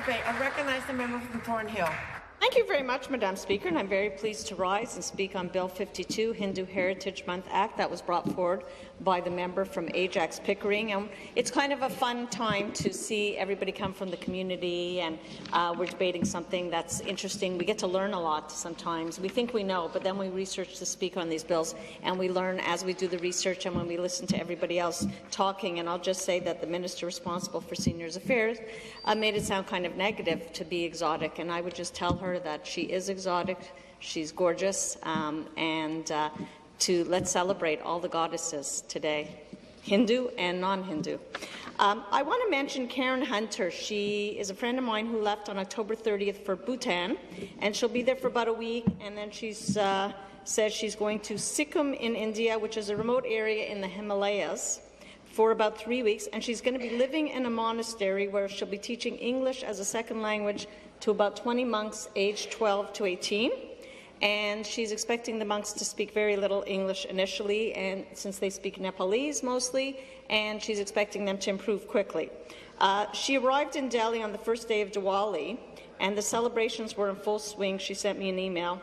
debate. I recognize the member from Thornhill. Thank you very much, Madam Speaker, and I'm very pleased to rise and speak on Bill 52, Hindu Heritage Month Act, that was brought forward by the member from Ajax Pickering. And it's kind of a fun time to see everybody come from the community, and we're debating something that's interesting. We get to learn a lot sometimes. We think we know, but then we research to speak on these bills, and we learn as we do the research and when we listen to everybody else talking. And I'll just say that the minister responsible for Seniors Affairs made it sound kind of negative to be exotic, and I would just tell her that she is exotic, she's gorgeous, and let's celebrate all the goddesses today, Hindu and non-Hindu. I want to mention Karen Hunter. She is a friend of mine who left on October 30th for Bhutan, and she'll be there for about a week, and then she's says she's going to Sikkim in India, which is a remote area in the Himalayas, for about 3 weeks, and she's going to be living in a monastery where she'll be teaching English as a second language to about 20 monks aged 12 to 18. And she's expecting the monks to speak very little English initially, and since they speak Nepalese mostly, and she's expecting them to improve quickly. She arrived in Delhi on the first day of Diwali, and the celebrations were in full swing. She sent me an email,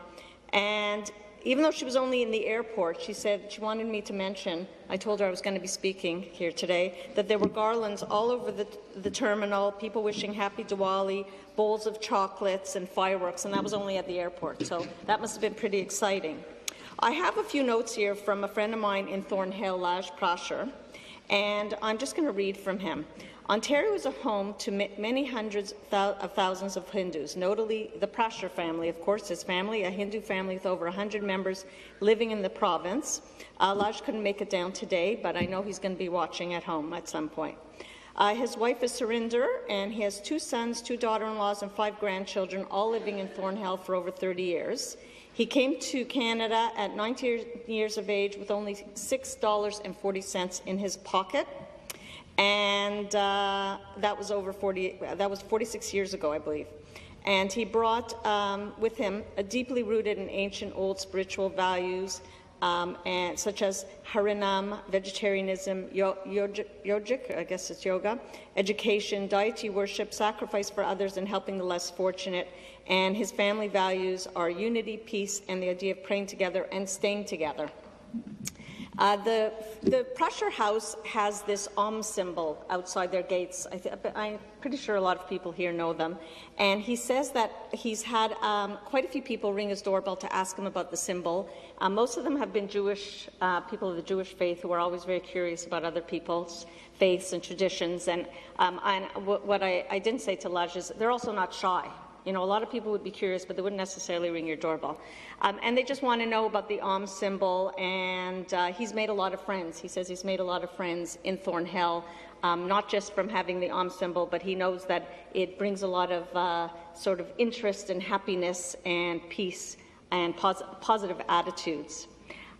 and even though she was only in the airport, she said she wanted me to mention, I told her I was going to be speaking here today, that there were garlands all over the terminal, people wishing Happy Diwali, bowls of chocolates and fireworks, and that was only at the airport, so that must have been pretty exciting. I have a few notes here from a friend of mine in Thornhill, Laj Prasher, and I'm just going to read from him. Ontario is a home to many hundreds of thousands of Hindus, notably the Prasher family, of course, his family, a Hindu family with over 100 members living in the province. Laj couldn't make it down today, but I know he's going to be watching at home at some point. His wife is Surinder, and he has 2 sons, 2 daughter-in-laws, and 5 grandchildren, all living in Thornhill for over 30 years. He came to Canada at 19 years of age with only $6.40 in his pocket. And that was 46 years ago, I believe. And he brought with him a deeply rooted in ancient old spiritual values, and such as Harinam, vegetarianism, yogic, I guess it's yoga, education, deity worship, sacrifice for others, and helping the less fortunate. And his family values are unity, peace, and the idea of praying together and staying together. The Prussia House has this symbol outside their gates. I'm pretty sure a lot of people here know them. And he says that he's had quite a few people ring his doorbell to ask him about the symbol. Most of them have been Jewish, people of the Jewish faith who are always very curious about other people's faiths and traditions. And what I didn't say to Laj is they're also not shy. You know, a lot of people would be curious, but they wouldn't necessarily ring your doorbell. And they just want to know about the symbol, and he's made a lot of friends. He says he's made a lot of friends in Thornhill, not just from having the symbol, but he knows that it brings a lot of sort of interest and happiness and peace and positive attitudes.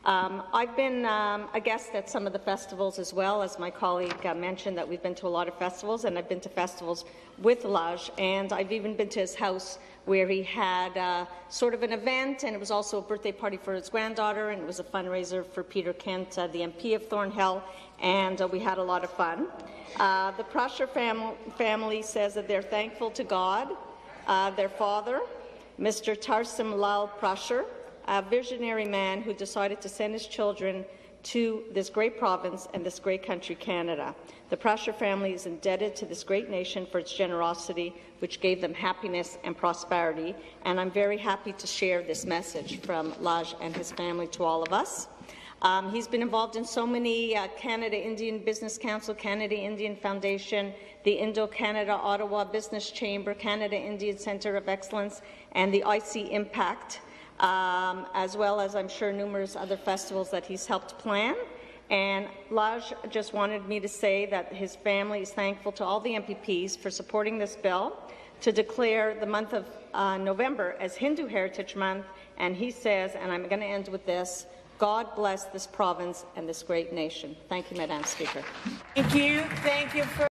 I've been a guest at some of the festivals as well, as my colleague mentioned, that we've been to a lot of festivals, and I've been to festivals with Laj, and I've even been to his house where he had sort of an event, and it was also a birthday party for his granddaughter, and it was a fundraiser for Peter Kent, the MP of Thornhill, and we had a lot of fun. The Prussia family says that they're thankful to God, their father, Mr. Tarsim Lal Prussia, a visionary man who decided to send his children to this great province and this great country, Canada. The Prussia family is indebted to this great nation for its generosity, which gave them happiness and prosperity, and I'm very happy to share this message from Laj and his family to all of us. He's been involved in so many Canada Indian Business Council, Canada Indian Foundation, the Indo-Canada Ottawa Business Chamber, Canada Indian Centre of Excellence, and the IC Impact, as well as, I'm sure, numerous other festivals that he's helped plan. And Laj just wanted me to say that his family is thankful to all the MPPs for supporting this bill to declare the month of November as Hindu Heritage Month, and he says, and I'm going to end with this, God bless this province and this great nation. Thank you, Madam Speaker. Thank you. Thank you for